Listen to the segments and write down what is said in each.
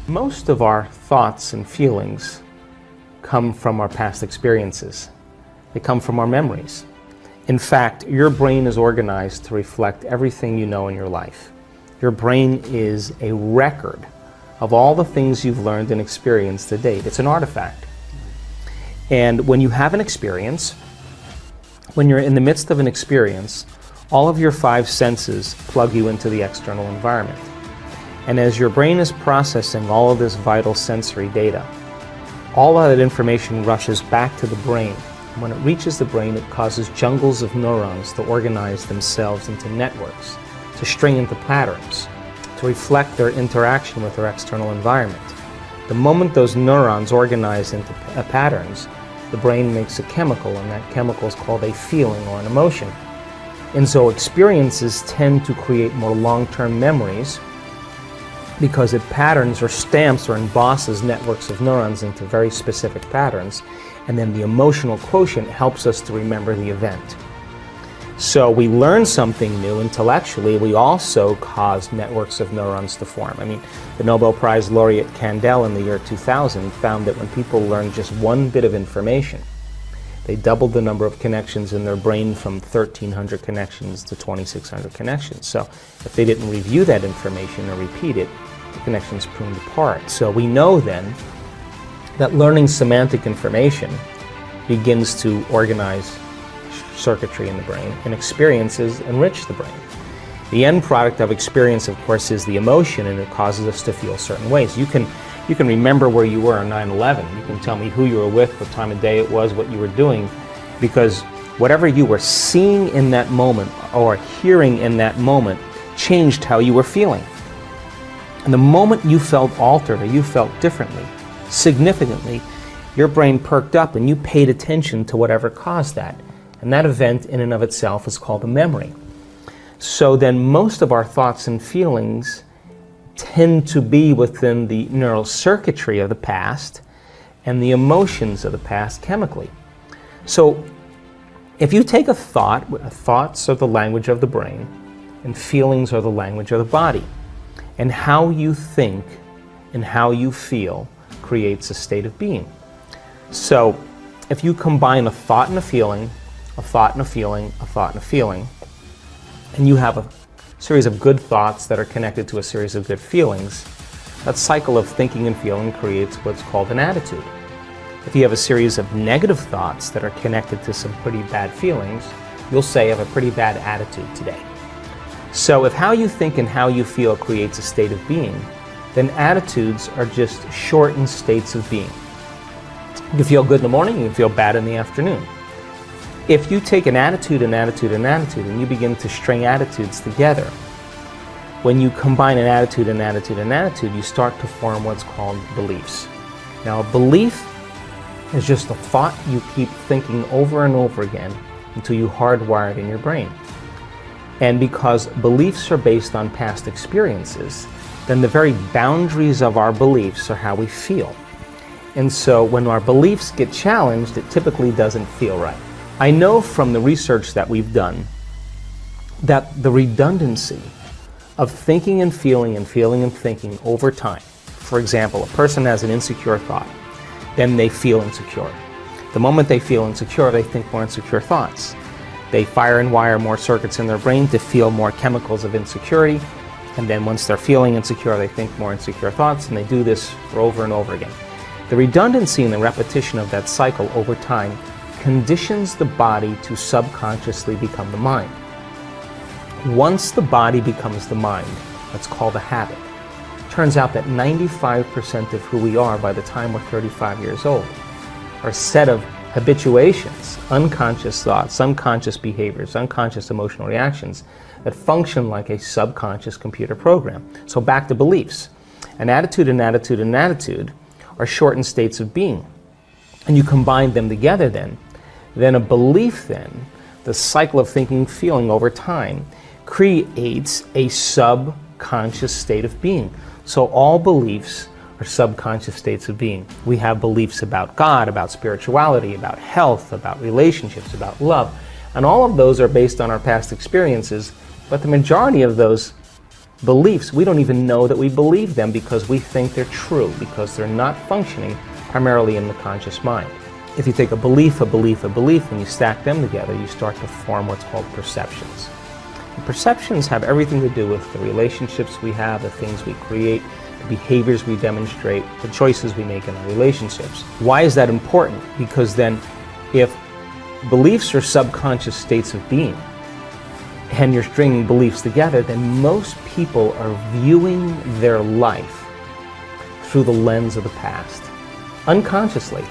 Most of our thoughts and feelings come from our past experiences. They come from our memories. In fact, your brain is organized to reflect everything you know in your life. Your brain is a record of all the things you've learned and experienced to date. It's an artifact. And when you have an experience, when you're in the midst of an experience, all of your five senses plug you into the external environment. And as your brain is processing all of this vital sensory data, all of that information rushes back to the brain. When it reaches the brain, it causes jungles of neurons to organize themselves into networks, to string into patterns, to reflect their interaction with their external environment. The moment those neurons organize into patterns, the brain makes a chemical, and that chemical is called a feeling or an emotion. And so experiences tend to create more long-term memories because it patterns or stamps or embosses networks of neurons into very specific patterns, and then the emotional quotient helps us to remember the event. So we learn something new intellectually, we also cause networks of neurons to form. I mean, the Nobel Prize laureate Kandel in the year 2000 found that when people learned just one bit of information, they doubled the number of connections in their brain from 1,300 connections to 2,600 connections. So if they didn't review that information or repeat it, the connections pruned apart. So we know then that learning semantic information begins to organize circuitry in the brain, and experiences enrich the brain. The end product of experience, of course, is the emotion, and it causes us to feel certain ways. You can remember where you were on 9/11. You can tell me who you were with, what time of day it was, what you were doing, because whatever you were seeing in that moment or hearing in that moment changed how you were feeling. And the moment you felt altered or you felt differently, significantly, your brain perked up and you paid attention to whatever caused that. And that event in and of itself is called a memory. So then most of our thoughts and feelings tend to be within the neural circuitry of the past and the emotions of the past chemically. So if you take a thought, thoughts are the language of the brain and feelings are the language of the body. And how you think and how you feel creates a state of being. So if you combine a thought and a feeling, a thought and a feeling, a thought and a feeling, and you have a series of good thoughts that are connected to a series of good feelings, that cycle of thinking and feeling creates what's called an attitude. If you have a series of negative thoughts that are connected to some pretty bad feelings, you'll say, I have a pretty bad attitude today. So if how you think and how you feel creates a state of being, then attitudes are just shortened states of being. You can feel good in the morning, you can feel bad in the afternoon. If you take an attitude, an attitude, an attitude, and you begin to string attitudes together, when you combine an attitude, an attitude, an attitude, you start to form what's called beliefs. Now, a belief is just a thought you keep thinking over and over again until you hardwire it in your brain. And because beliefs are based on past experiences, then the very boundaries of our beliefs are how we feel. And so when our beliefs get challenged, it typically doesn't feel right. I know from the research that we've done that the redundancy of thinking and feeling and feeling and thinking over time. For example, a person has an insecure thought, then they feel insecure. The moment they feel insecure, they think more insecure thoughts. They fire and wire more circuits in their brain to feel more chemicals of insecurity, and then once they're feeling insecure, they think more insecure thoughts, and they do this for over and over again. The redundancy and the repetition of that cycle over time conditions the body to subconsciously become the mind. Once the body becomes the mind, that's called a habit. Turns out that 95% of who we are by the time we're 35 years old are a set of habituations, unconscious thoughts, unconscious behaviors, unconscious emotional reactions that function like a subconscious computer program. So back to beliefs. An attitude, an attitude, an attitude are shortened states of being. And you combine them together then a belief then, the cycle of thinking, feeling over time, creates a subconscious state of being. So all beliefs are subconscious states of being. We have beliefs about God, about spirituality, about health, about relationships, about love, and all of those are based on our past experiences, but the majority of those Beliefs, we don't even know that we believe them because we think they're true, because they're not functioning primarily in the conscious mind. If you take a belief, and you stack them together, you start to form what's called perceptions. And perceptions have everything to do with the relationships we have, the things we create, the behaviors we demonstrate, the choices we make in our relationships. Why is that important? Because then, if beliefs are subconscious states of being, and you're stringing beliefs together, then most people are viewing their life through the lens of the past, unconsciously.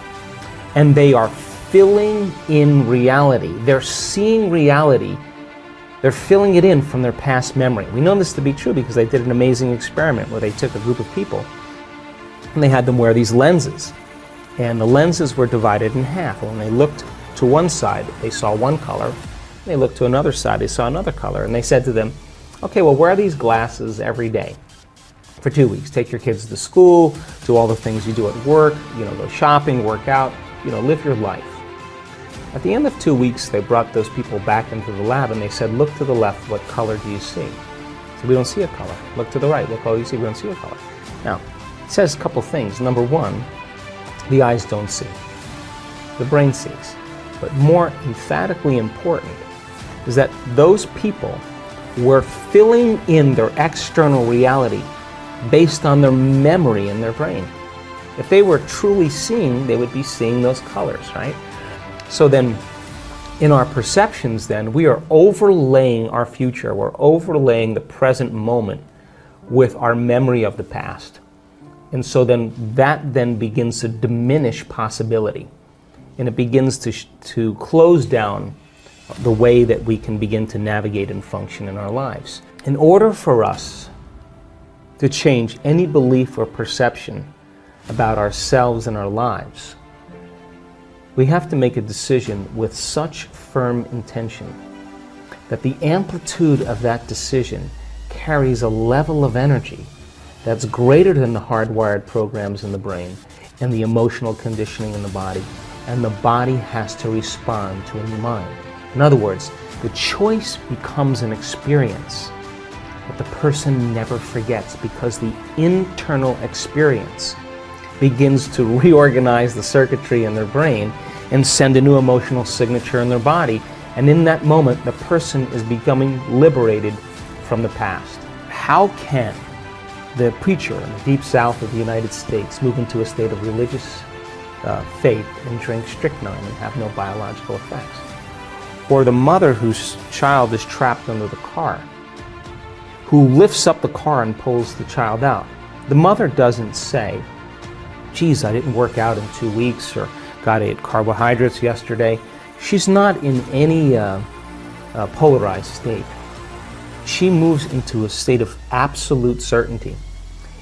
And they are filling in reality. They're seeing reality. They're filling it in from their past memory. We know this to be true because they did an amazing experiment where they took a group of people and they had them wear these lenses. And the lenses were divided in half. When they looked to one side, they saw one color. They looked to another side, they saw another color. And they said to them, okay, well, wear these glasses every day for 2 weeks. Take your kids to school, do all the things you do at work, go shopping, work out, live your life. At the end of 2 weeks, they brought those people back into the lab and they said, look to the left, what color do you see? So we don't see a color. Look to the right, what color do you see? We don't see a color. Now, it says a couple things. Number one, the eyes don't see. The brain sees. But more emphatically important is that those people were filling in their external reality based on their memory in their brain. If they were truly seeing, they would be seeing those colors, right? So then, in our perceptions then, we are overlaying our future. We're overlaying the present moment with our memory of the past. And so then, that then begins to diminish possibility. And it begins to close down the way that we can begin to navigate and function in our lives. In order for us to change any belief or perception about ourselves and our lives, we have to make a decision with such firm intention that the amplitude of that decision carries a level of energy that's greater than the hardwired programs in the brain and the emotional conditioning in the body, and the body has to respond to a new mind. In other words, the choice becomes an experience that the person never forgets because the internal experience begins to reorganize the circuitry in their brain and send a new emotional signature in their body. And in that moment, the person is becoming liberated from the past. How can the preacher in the deep south of the United States move into a state of religious faith and drink strychnine and have no biological effects? Or the mother whose child is trapped under the car, who lifts up the car and pulls the child out. The mother doesn't say, geez, I didn't work out in 2 weeks, or God, I ate carbohydrates yesterday. She's not in any polarized state. She moves into a state of absolute certainty.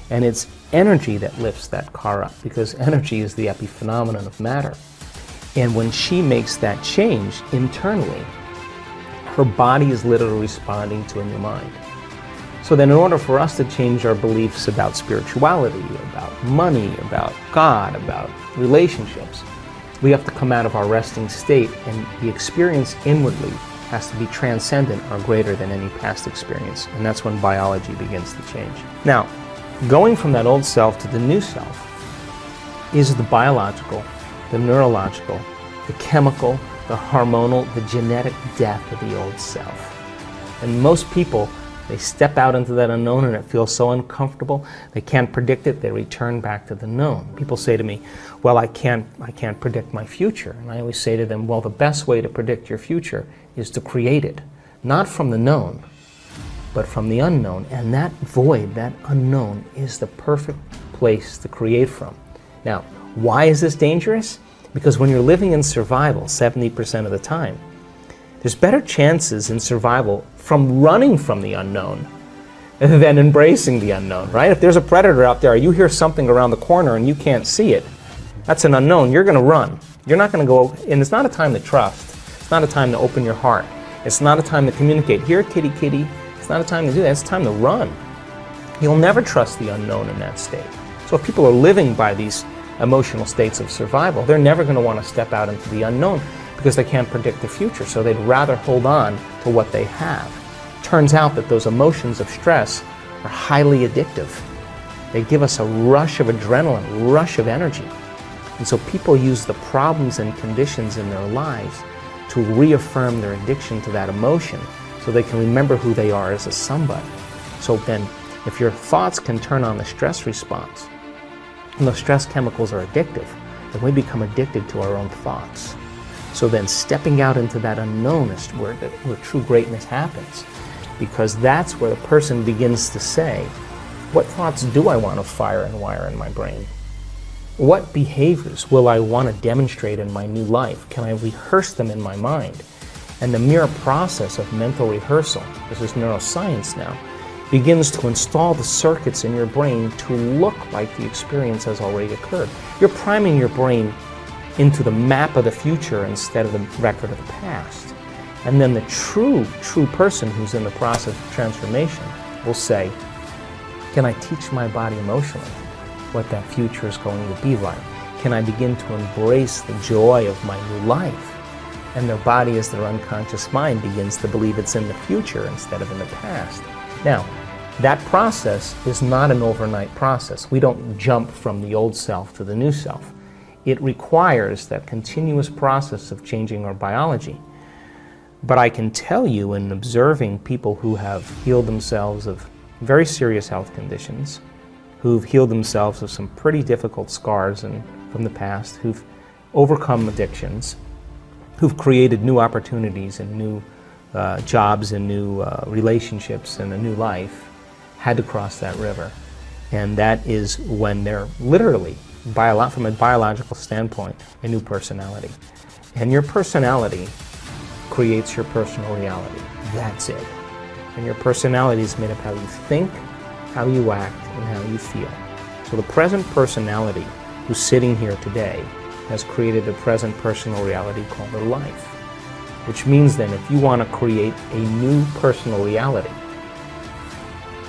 And it's energy that lifts that car up, because energy is the epiphenomenon of matter. And when she makes that change internally, her body is literally responding to a new mind. So then in order for us to change our beliefs about spirituality, about money, about God, about relationships, we have to come out of our resting state, and the experience inwardly has to be transcendent or greater than any past experience. And that's when biology begins to change. Now, going from that old self to the new self is the biological, the neurological, the chemical, the hormonal, the genetic death of the old self. And most people, they step out into that unknown and it feels so uncomfortable, they can't predict it, they return back to the known. People say to me, well, I can't predict my future. And I always say to them, well, the best way to predict your future is to create it, not from the known, but from the unknown. And that void, that unknown, is the perfect place to create from. Now, why is this dangerous? Because when you're living in survival 70% of the time, there's better chances in survival from running from the unknown than embracing the unknown, right? If there's a predator out there, you hear something around the corner and you can't see it, that's an unknown. You're going to run. You're not going to go, and it's not a time to trust. It's not a time to open your heart. It's not a time to communicate. Here, kitty, kitty. It's not a time to do that. It's time to run. You'll never trust the unknown in that state. So if people are living by these emotional states of survival, they're never going to want to step out into the unknown because they can't predict the future. So they'd rather hold on to what they have. Turns out that those emotions of stress are highly addictive. They give us a rush of adrenaline, a rush of energy. And so people use the problems and conditions in their lives to reaffirm their addiction to that emotion so they can remember who they are as a somebody. So then, if your thoughts can turn on the stress response, and those stress chemicals are addictive, then we become addicted to our own thoughts. So then stepping out into that unknown is where true greatness happens, because that's where the person begins to say, what thoughts do I want to fire and wire in my brain? What behaviors will I want to demonstrate in my new life? Can I rehearse them in my mind? And the mere process of mental rehearsal, this is neuroscience now, begins to install the circuits in your brain to look like the experience has already occurred. You're priming your brain into the map of the future instead of the record of the past. And then the true person who's in the process of transformation will say, can I teach my body emotionally what that future is going to be like? Can I begin to embrace the joy of my new life? And their body, as their unconscious mind, begins to believe it's in the future instead of in the past. Now, that process is not an overnight process. We don't jump from the old self to the new self. It requires that continuous process of changing our biology. But I can tell you, in observing people who have healed themselves of very serious health conditions, who've healed themselves of some pretty difficult scars from the past, who've overcome addictions, who've created new opportunities and new jobs and new relationships and a new life, had to cross that river. And that is when they're literally, from a biological standpoint, a new personality. And your personality creates your personal reality. That's it. And your personality is made of how you think, how you act, and how you feel. So the present personality who's sitting here today has created a present personal reality called a life. Which means then, if you want to create a new personal reality,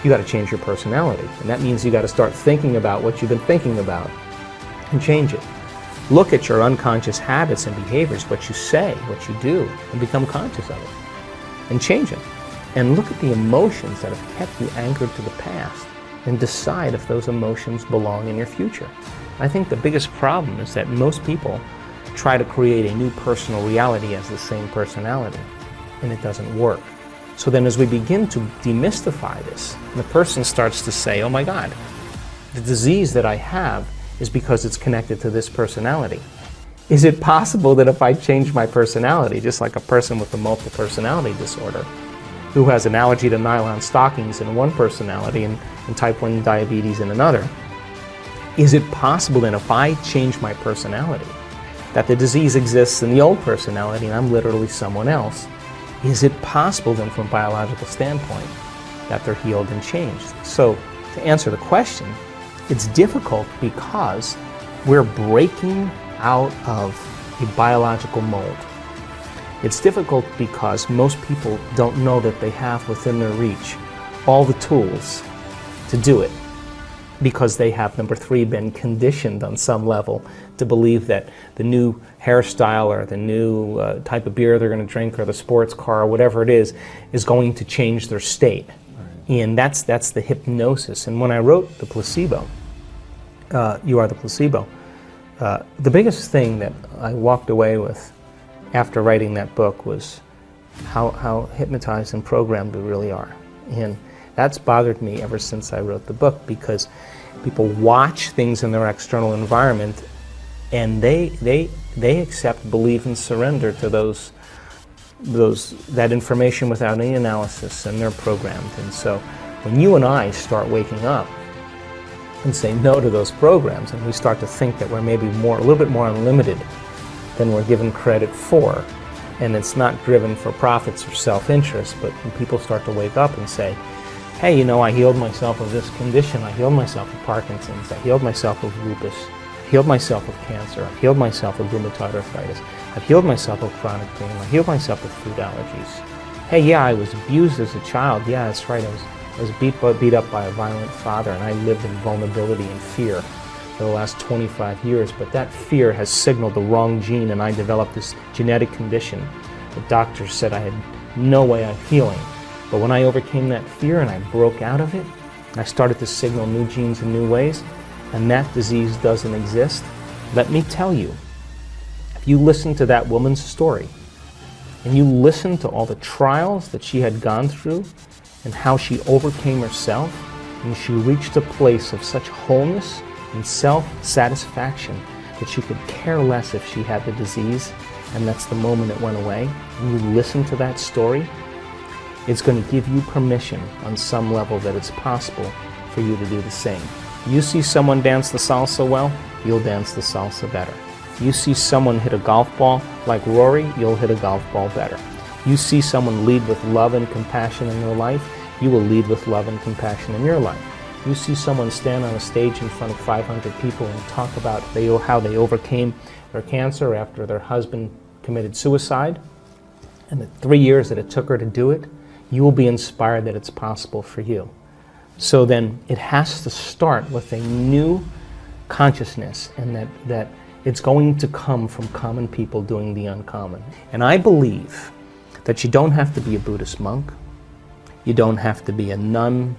you got to change your personality. And that means you got to start thinking about what you've been thinking about and change it. Look at your unconscious habits and behaviors, what you say, what you do, and become conscious of it. And change it. And look at the emotions that have kept you anchored to the past and decide if those emotions belong in your future. I think the biggest problem is that most people try to create a new personal reality as the same personality, and it doesn't work. So then as we begin to demystify this, the person starts to say, oh my God, the disease that I have is because it's connected to this personality. Is it possible that if I change my personality, just like a person with a multiple personality disorder, who has an allergy to nylon stockings in one personality and type 1 diabetes in another, is it possible then if I change my personality, that the disease exists in the old personality and I'm literally someone else? Is it possible then from a biological standpoint that they're healed and changed? So to answer the question, it's difficult because we're breaking out of a biological mold. It's difficult because most people don't know that they have within their reach all the tools to do it, because they have, number 3, been conditioned on some level to believe that the new hairstyle or the new type of beer they're going to drink or the sports car or whatever it is going to change their state. Right. And that's the hypnosis. And when I wrote The Placebo, You Are the Placebo, the biggest thing that I walked away with after writing that book was how hypnotized and programmed we really are. And that's bothered me ever since I wrote the book, because people watch things in their external environment and they accept, believe, and surrender to that information without any analysis, and they're programmed. And so when you and I start waking up and say no to those programs, and we start to think that we're maybe a little bit more unlimited than we're given credit for, and it's not driven for profits or self-interest, but when people start to wake up and say, hey, I healed myself of this condition, I healed myself of Parkinson's, I healed myself of lupus, I healed myself of cancer, I healed myself of rheumatoid arthritis, I've healed myself of chronic pain, I healed myself of food allergies. Hey, yeah, I was abused as a child, yeah, that's right, I was beat up by a violent father, and I lived in vulnerability and fear for the last 25 years, but that fear has signaled the wrong gene, and I developed this genetic condition. The doctors said I had no way of healing. But when I overcame that fear and I broke out of it, I started to signal new genes in new ways, and that disease doesn't exist. Let me tell you, if you listen to that woman's story, and you listen to all the trials that she had gone through, and how she overcame herself, and she reached a place of such wholeness and self-satisfaction that she could care less if she had the disease, and that's the moment it went away. When you listen to that story, it's going to give you permission on some level that it's possible for you to do the same. You see someone dance the salsa well, you'll dance the salsa better. You see someone hit a golf ball like Rory, you'll hit a golf ball better. You see someone lead with love and compassion in their life, you will lead with love and compassion in your life. You see someone stand on a stage in front of 500 people and talk about how they overcame their cancer after their husband committed suicide, and the 3 years that it took her to do it, you will be inspired that it's possible for you. So then it has to start with a new consciousness, and that it's going to come from common people doing the uncommon. And I believe that you don't have to be a Buddhist monk. You don't have to be a nun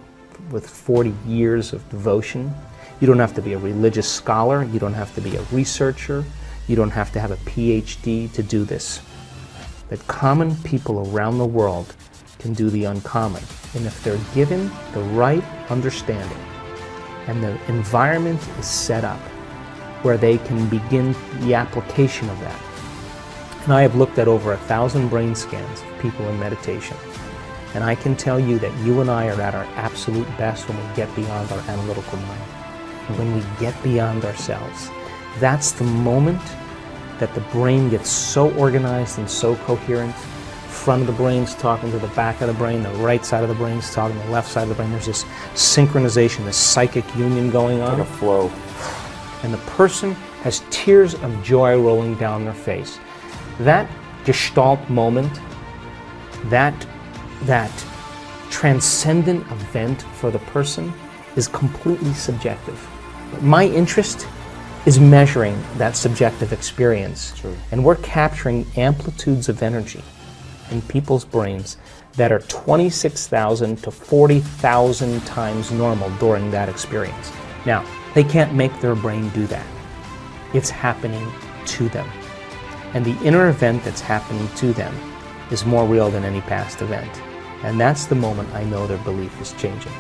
with 40 years of devotion. You don't have to be a religious scholar. You don't have to be a researcher. You don't have to have a PhD to do this. That common people around the world can do the uncommon. And if they're given the right understanding and the environment is set up where they can begin the application of that. And I have looked at over 1,000 brain scans of people in meditation. And I can tell you that you and I are at our absolute best when we get beyond our analytical mind. When we get beyond ourselves. That's the moment that the brain gets so organized and so coherent. Front of the brain's talking to the back of the brain, the right side of the brain's talking to the left side of the brain. There's this synchronization, this psychic union going on. Like a flow. And the person has tears of joy rolling down their face. That gestalt moment, that transcendent event for the person is completely subjective. But my interest is measuring that subjective experience. Sure. And we're capturing amplitudes of energy in people's brains that are 26,000 to 40,000 times normal during that experience. Now, they can't make their brain do that. It's happening to them. And the inner event that's happening to them is more real than any past event. And that's the moment I know their belief is changing.